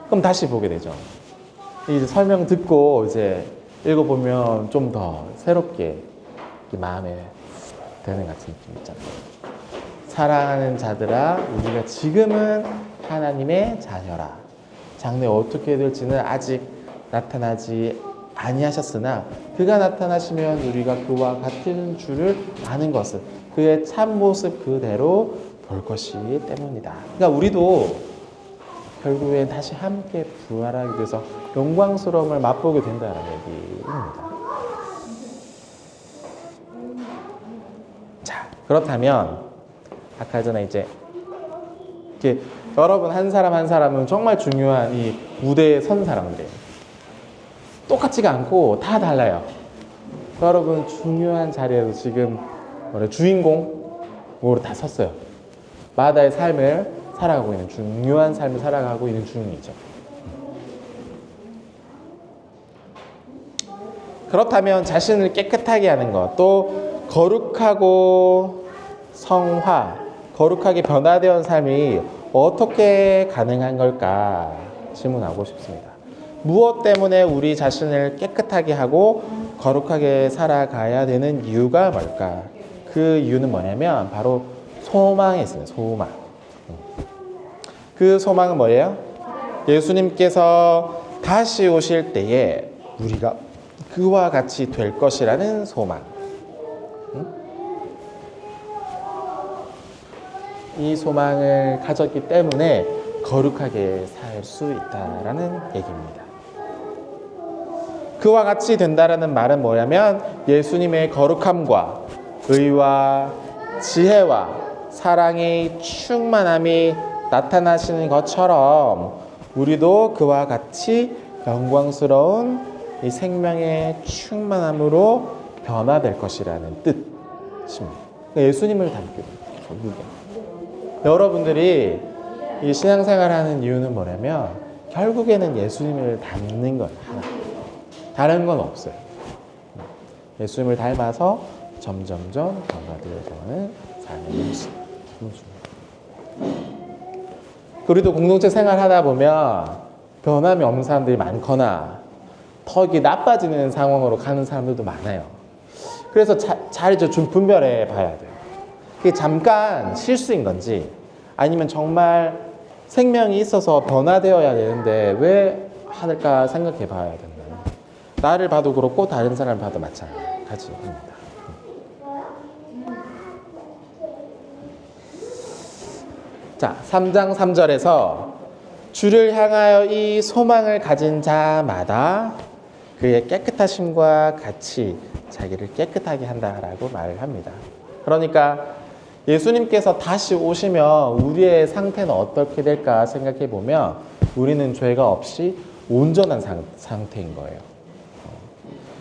그럼 다시 보게 되죠. 이제 설명 듣고 이제 읽어보면 좀 더 새롭게 마음에 되는 같은 느낌 있잖아요. 사랑하는 자들아, 우리가 지금은 하나님의 자녀라. 장래 어떻게 될지는 아직 나타나지 아니하셨으나 그가 나타나시면 우리가 그와 같은 줄을 아는 것은 그의 참모습 그대로 볼 것이기 때문이다. 그러니까 우리도 결국엔 다시 함께 부활하기 위해서 영광스러움을 맛보게 된다는 얘기입니다. 자, 그렇다면 아까 전에 이제 이렇게 여러분 한 사람 한 사람은 정말 중요한 이 무대에 선 사람들 똑같지가 않고 다 달라요. 여러분 중요한 자리에서 지금 주인공으로 다 섰어요. 마다의 삶을 살아가고 있는 중요한 삶을 살아가고 있는 중이죠. 그렇다면 자신을 깨끗하게 하는 것, 또 거룩하고 성화, 거룩하게 변화되어 삶이 어떻게 가능한 걸까 질문하고 싶습니다. 무엇 때문에 우리 자신을 깨끗하게 하고 거룩하게 살아가야 되는 이유가 뭘까? 그 이유는 뭐냐면 바로 소망에 있습니다. 소망. 그 소망은 뭐예요? 예수님께서 다시 오실 때에 우리가 그와 같이 될 것이라는 소망. 이 소망을 가졌기 때문에 거룩하게 살 수 있다라는 얘기입니다. 그와 같이 된다라는 말은 뭐냐면 예수님의 거룩함과 의와 지혜와 사랑의 충만함이 나타나시는 것처럼 우리도 그와 같이 영광스러운 이 생명의 충만함으로 변화될 것이라는 뜻입니다. 그러니까 예수님을 닮게 됩니다. 여러분들이 이 신앙생활하는 이유는 뭐냐면 결국에는 예수님을 닮는 것 하나. 다른 건 없어요. 예수님을 닮아서 점점점 변화되어가는 삶의 모습. 우리도 공동체 생활하다 보면 변함이 없는 사람들이 많거나 턱이 나빠지는 상황으로 가는 사람들도 많아요. 그래서 잘 좀 분별해 봐야 돼요. 그게 잠깐 실수인 건지 아니면 정말 생명이 있어서 변화되어야 되는데 왜 하늘까 생각해 봐야 된다. 나를 봐도 그렇고 다른 사람을 봐도 마찬가지입니다. 자, 3장 3절에서 주를 향하여 이 소망을 가진 자마다 그의 깨끗하심과 같이 자기를 깨끗하게 한다라고 말을 합니다. 그러니까 예수님께서 다시 오시면 우리의 상태는 어떻게 될까 생각해 보면 우리는 죄가 없이 온전한 상태인 거예요.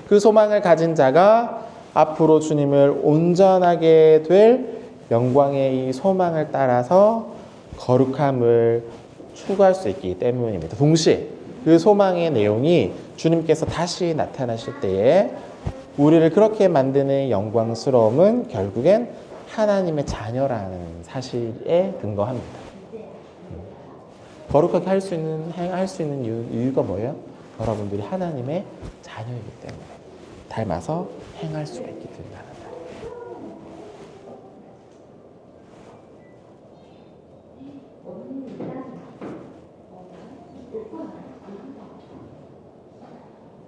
그 소망을 가진 자가 앞으로 주님을 온전하게 될 영광의 이 소망을 따라서 거룩함을 추구할 수 있기 때문입니다. 동시에 그 소망의 내용이 주님께서 다시 나타나실 때에 우리를 그렇게 만드는 영광스러움은 결국엔 하나님의 자녀라는 사실에 근거합니다. 거룩하게 할 수 있는 이유가 뭐예요? 여러분들이 하나님의 자녀이기 때문에 닮아서 행할 수가 있기 때문에 하는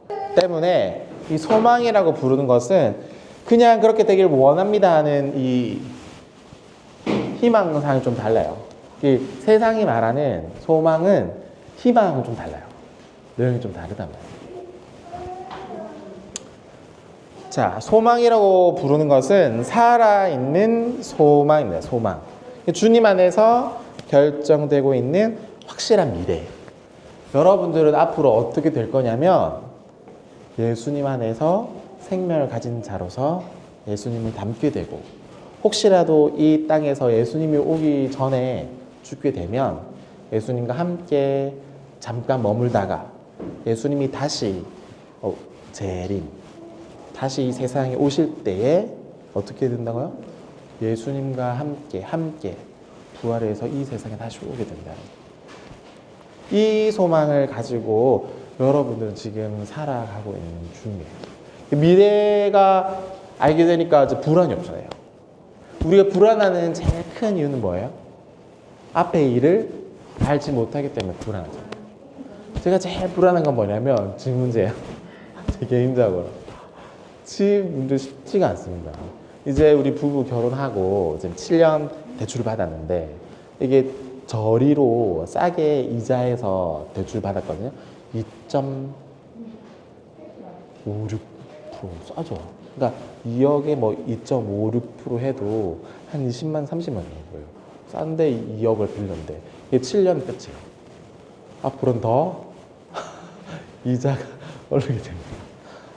말이에요. 때문에 이 소망이라고 부르는 것은 그냥 그렇게 되길 원합니다 하는 이 희망상이 좀 달라요. 세상이 말하는 소망은 희망은 좀 달라요. 내용이 좀 다르단 말이에요. 자, 소망이라고 부르는 것은 살아있는 소망입니다. 소망. 주님 안에서 결정되고 있는 확실한 미래. 여러분들은 앞으로 어떻게 될 거냐면 예수님 안에서 생명을 가진 자로서 예수님을 닮게 되고 혹시라도 이 땅에서 예수님이 오기 전에 죽게 되면 예수님과 함께 잠깐 머물다가 예수님이 다시 재림 다시 이 세상에 오실 때에 어떻게 된다고요? 예수님과 함께 부활해서 이 세상에 다시 오게 된다는 이 소망을 가지고 여러분들은 지금 살아가고 있는 중이에요. 미래가 알게 되니까 이제 불안이 없잖아요. 우리가 불안하는 제일 큰 이유는 뭐예요? 앞의 일을 알지 못하기 때문에 불안하잖아요. 제가 제일 불안한 건 뭐냐면 집 문제예요. 제 개인적으로. 집 문제 쉽지가 않습니다. 이제 우리 부부 결혼하고 지금 7년 대출을 받았는데 이게 저리로 싸게 이자해서 대출 받았거든요. 2.56% 싸죠. 그러니까 2억에 뭐 2.56% 해도 한 20만 30만 정도예요. 싼데 2억을 빌렸는데 이게 7년 끝이에요. 앞으로는 더 이자가 오르게 됩니다.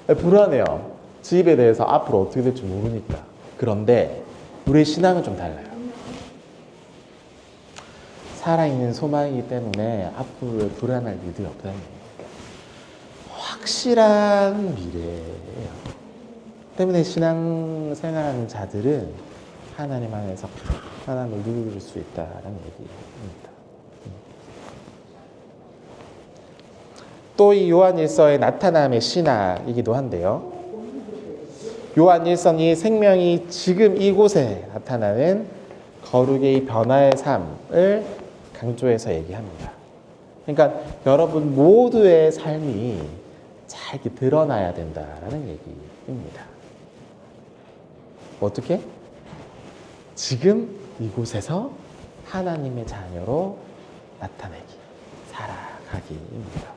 불안해요. 집에 대해서 앞으로 어떻게 될지 모르니까. 그런데 우리의 신앙은 좀 달라요. 살아있는 소망이기 때문에 앞으로 불안할 일이 없다는 거예요. 확실한 미래예요. 때문에 신앙생활하는 자들은 하나님 안에서 하나님을 누릴 수 있다는 얘기입니다. 또 이 요한일서의 나타남의 신학이기도 한데요. 요한일서는 생명이 지금 이곳에 나타나는 거룩의 변화의 삶을 강조해서 얘기합니다. 그러니까 여러분 모두의 삶이 잘 드러나야 된다라는 얘기입니다. 어떻게? 지금 이곳에서 하나님의 자녀로 나타내기, 살아가기입니다.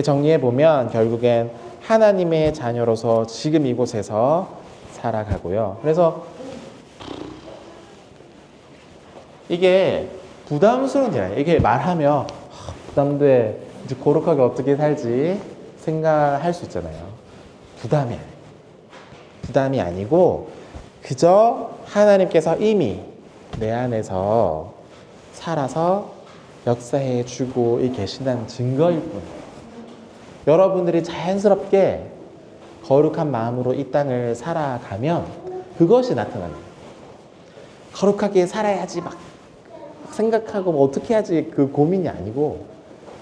정리해보면 결국엔 하나님의 자녀로서 지금 이곳에서 살아가고요. 그래서 이게 부담스러운 일 아니에요. 이게 말하면 부담돼. 이제 거룩하게 어떻게 살지 생각할 수 있잖아요. 부담이 아니고 그저 하나님께서 이미 내 안에서 살아서 역사해 주고 계신다는 증거일 뿐이에요. 여러분들이 자연스럽게 거룩한 마음으로 이 땅을 살아가면 그것이 나타납니다. 거룩하게 살아야지 막 생각하고 뭐 어떻게 하지 그 고민이 아니고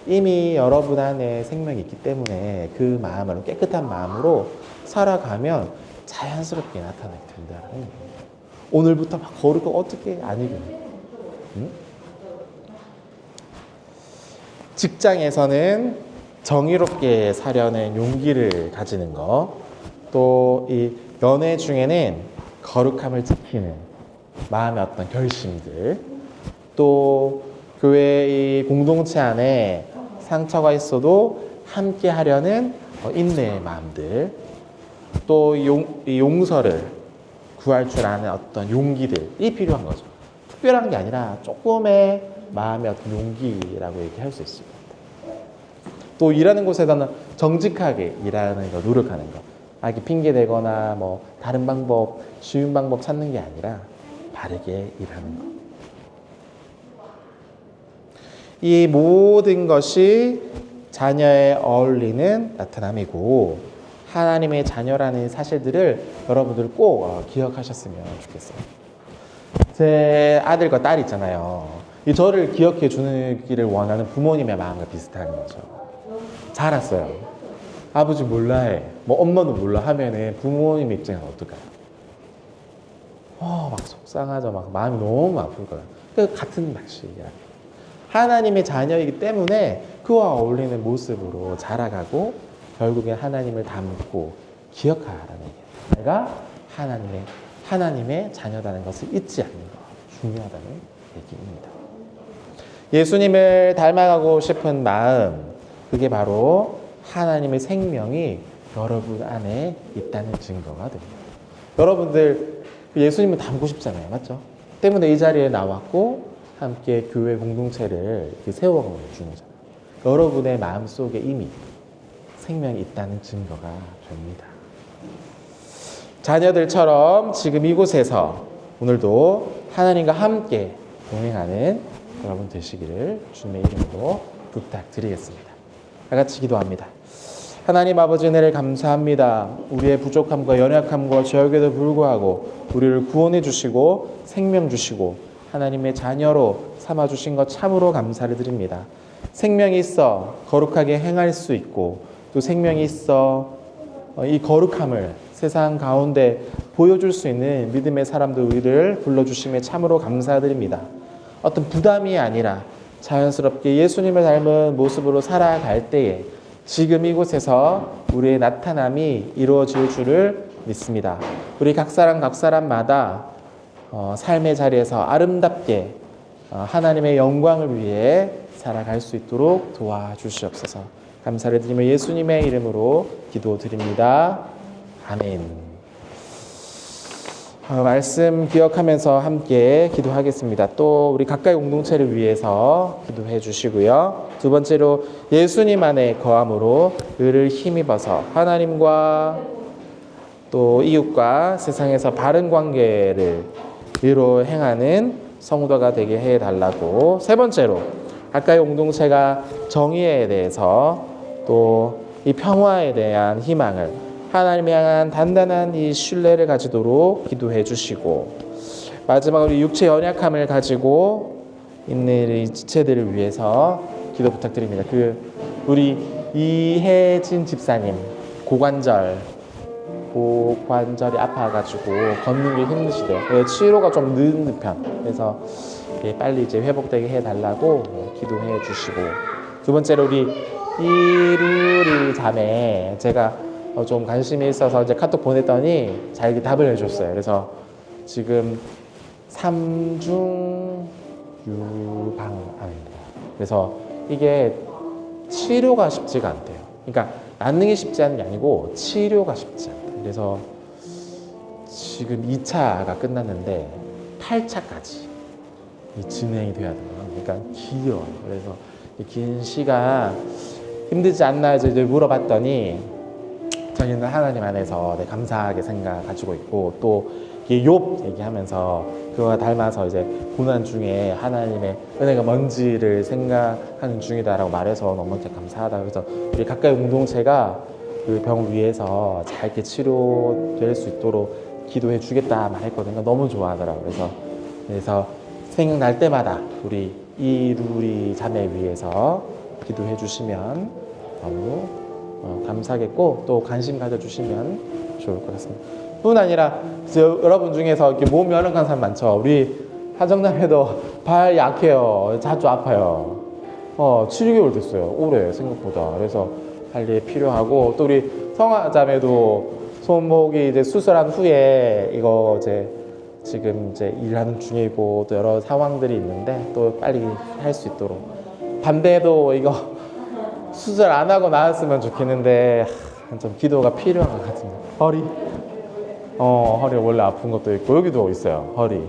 이미 여러분 안에 생명이 있기 때문에 그 마음으로 깨끗한 마음으로 살아가면 자연스럽게 나타나게 된다는 거예요. 오늘부터 막 거룩하고 어떻게 아니고. 응? 직장에서는 정의롭게 사려는 용기를 가지는 거, 또 이 연애 중에는 거룩함을 지키는 마음의 어떤 결심들, 또 교회의 공동체 안에 상처가 있어도 함께 하려는 인내의 마음들, 또 이 용서를 구할 줄 아는 어떤 용기들이 필요한 거죠. 특별한 게 아니라 조금의 마음의 어떤 용기라고 얘기할 수 있을 것 같아요. 또 일하는 곳에서는 정직하게 일하는 거, 노력하는 거. 이렇게 핑계 대거나 뭐 다른 방법, 쉬운 방법 찾는 게 아니라 바르게 일하는 거. 이 모든 것이 자녀에 어울리는 나타남이고 하나님의 자녀라는 사실들을 여러분들 꼭 기억하셨으면 좋겠어요. 제 아들과 딸 있잖아요. 이 저를 기억해 주기를 원하는 부모님의 마음과 비슷한 거죠. 잘 알았어요. 아버지 몰라 해. 뭐 엄마도 몰라 하면은 부모님 입장에서 어떨까요? 막 속상하죠. 막 마음이 너무 아플 거예요. 그 같은 방식이야. 하나님의 자녀이기 때문에 그와 어울리는 모습으로 자라가고 결국엔 하나님을 닮고 기억하라는 얘기예요. 내가 하나님의 자녀라는 것을 잊지 않는 것 중요하다는 얘기입니다. 예수님을 닮아가고 싶은 마음, 그게 바로 하나님의 생명이 여러분 안에 있다는 증거가 됩니다. 여러분들 예수님을 닮고 싶잖아요. 맞죠? 때문에 이 자리에 나왔고 함께 교회 공동체를 세워가고 주는 거잖아요. 여러분의 마음속에 이미 생명이 있다는 증거가 됩니다. 자녀들처럼 지금 이곳에서 오늘도 하나님과 함께 동행하는 여러분 되시기를 주님의 이름으로 부탁드리겠습니다. 다 같이 기도합니다. 하나님 아버지 은혜를 감사합니다. 우리의 부족함과 연약함과 죄악에도 불구하고 우리를 구원해 주시고 생명 주시고 하나님의 자녀로 삼아 주신 것 참으로 감사를 드립니다. 생명이 있어 거룩하게 행할 수 있고 또 생명이 있어 이 거룩함을 세상 가운데 보여줄 수 있는 믿음의 사람들 우리를 불러주심에 참으로 감사드립니다. 어떤 부담이 아니라 자연스럽게 예수님을 닮은 모습으로 살아갈 때에 지금 이곳에서 우리의 나타남이 이루어질 줄을 믿습니다. 우리 각 사람마다 삶의 자리에서 아름답게 하나님의 영광을 위해 살아갈 수 있도록 도와주시옵소서. 감사를 드리며 예수님의 이름으로 기도드립니다. 아멘. 말씀 기억하면서 함께 기도하겠습니다. 또 우리 가까이 공동체를 위해서 기도해 주시고요. 두 번째로 예수님 안에 거함으로 의를 힘입어서 하나님과 또 이웃과 세상에서 바른 관계를 의로 행하는 성도가 되게 해달라고. 세 번째로 가까이 공동체가 정의에 대해서 또 이 평화에 대한 희망을 하나님을 향한 단단한 이 신뢰를 가지도록 기도해 주시고, 마지막으로 육체 연약함을 가지고 있는 이 지체들을 위해서 기도 부탁드립니다. 우리 이혜진 집사님 고관절이 아파가지고 걷는 게 힘드시대요. 치료가 좀 늦는 편. 그래서 빨리 이제 회복되게 해달라고 기도해 주시고, 두 번째로 우리 이루리 자매, 제가 좀 관심이 있어서 이제 카톡 보냈더니 잘 답을 해줬어요. 그래서 지금 3중 유방암입니다. 그래서 이게 치료가 쉽지가 않대요. 그러니까 낫는 게 쉽지 않은 게 아니고 치료가 쉽지 않다. 그래서 지금 2차가 끝났는데 8차까지 진행이 돼야 돼요. 그러니까 길어요. 그래서 긴 시간 힘들지 않나 이제 물어봤더니 저희는 하나님 안에서 감사하게 생각 가지고 있고, 또 욥 얘기하면서 그와 닮아서 이제 고난 중에 하나님의 은혜가 뭔지를 생각하는 중이다라고 말해서 너무 감사하다. 그래서 우리 가까이 공동체가 그 병을 위해서 잘 이렇게 치료될 수 있도록 기도해 주겠다 말했거든요. 너무 좋아하더라고요. 그래서 생각날 때마다 우리 이루리 자매 위해서 기도해 주시면 너무 감사하겠고 또 관심 가져주시면 좋을 것 같습니다. 뿐 아니라 여러분 중에서 이렇게 몸 연약한 사람 많죠. 우리 하정남매도 발 약해요. 자주 아파요. 7개월 됐어요. 오래 생각보다. 그래서 관리 필요하고, 또 우리 성화자매도 손목이 이제 수술한 후에 이거 이제 지금 이제 일하는 중이고 또 여러 상황들이 있는데 또 빨리 할 수 있도록, 반대도 이거 수술 안 하고 나았으면 좋겠는데 좀 기도가 필요한 것 같습니다. 허리 허리 원래 아픈 것도 있고, 여기도 있어요. 허리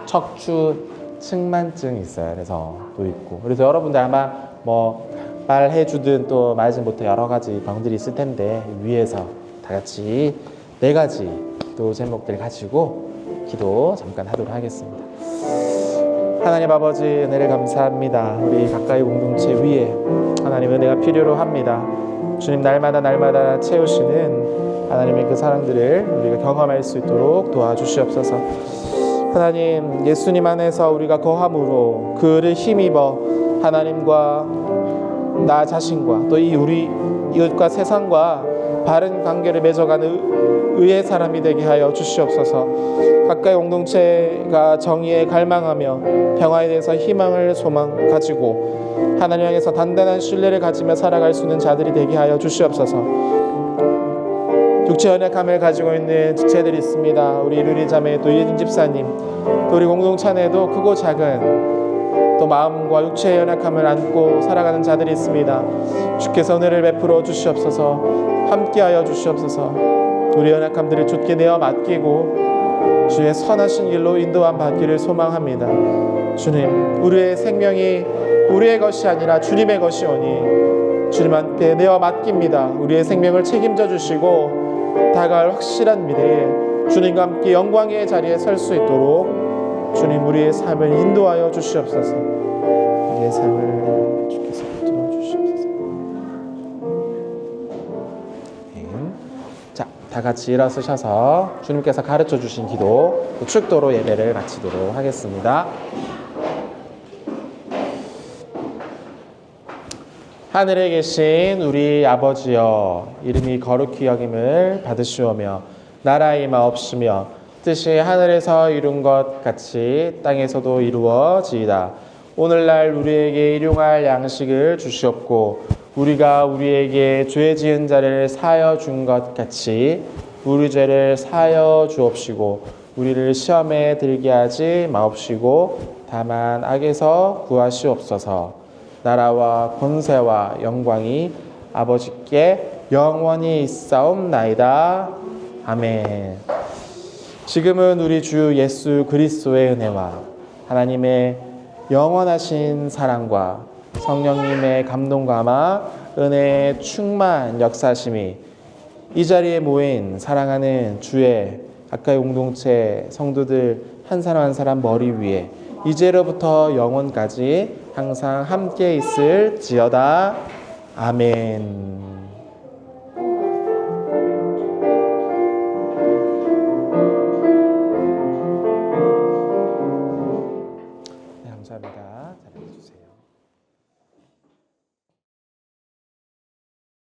척추 측만증 있어요. 그래서 또 있고, 그래서 여러분들 아마 뭐 말해주든 또 말하지 못해 여러 가지 병들이 있을 텐데, 위에서 다 같이 4가지 또 제목들 가지고 기도 잠깐 하도록 하겠습니다. 하나님 아버지, 은혜를 감사합니다. 우리 가까이 공동체 위에 하나님 은혜가 필요로 합니다. 주님, 날마다 채우시는 하나님의 그 사랑들을 우리가 경험할 수 있도록 도와주시옵소서. 하나님, 예수님 안에서 우리가 거함으로 그를 힘입어 하나님과 나 자신과 또 이 우리 이웃과 세상과 바른 관계를 맺어가는 의의 사람이 되게 하여 주시옵소서. 가까이 공동체가 정의에 갈망하며 평화에 대해서 희망을 소망 가지고 하나님 향해서 단단한 신뢰를 가지며 살아갈 수 있는 자들이 되게 하여 주시옵소서. 육체 연약함을 가지고 있는 지체들이 있습니다. 우리 루리 자매, 또 이혜진 집사님, 또 우리 공동체 안에도 크고 작은 또 마음과 육체의 연약함을 안고 살아가는 자들이 있습니다. 주께서 은혜를 베풀어 주시옵소서. 함께하여 주시옵소서. 우리 연약함들을 주께 내어 맡기고 주의 선하신 길로 인도함 받기를 소망합니다. 주님, 우리의 생명이 우리의 것이 아니라 주님의 것이오니 주님한테 내어 맡깁니다. 우리의 생명을 책임져 주시고 다가올 확실한 미래에 주님과 함께 영광의 자리에 설 수 있도록 주님, 우리의 삶을 인도하여 주시옵소서. 우리의 삶을 주께서 붙들어 주시옵소서. 자, 다 같이 일어서셔서 주님께서 가르쳐 주신 기도 축도로 예배를 마치도록 하겠습니다. 하늘에 계신 우리 아버지여, 이름이 거룩히 여김을 받으시오며 나라의 마옵시며 뜻이 하늘에서 이룬 것 같이 땅에서도 이루어지이다. 오늘날 우리에게 일용할 양식을 주시옵고 우리가 우리에게 죄 지은 자를 사하여 준 것 같이 우리 죄를 사하여 주옵시고 우리를 시험에 들게 하지 마옵시고 다만 악에서 구하시옵소서. 나라와 권세와 영광이 아버지께 영원히 있사옵나이다. 아멘. 지금은 우리 주 예수 그리스도의 은혜와 하나님의 영원하신 사랑과 성령님의 감동감화 은혜의 충만 역사심이 이 자리에 모인 사랑하는 주의 가까이 공동체 성도들 한 사람 한 사람 머리 위에 이제로부터 영원까지 항상 함께 있을지어다. 아멘.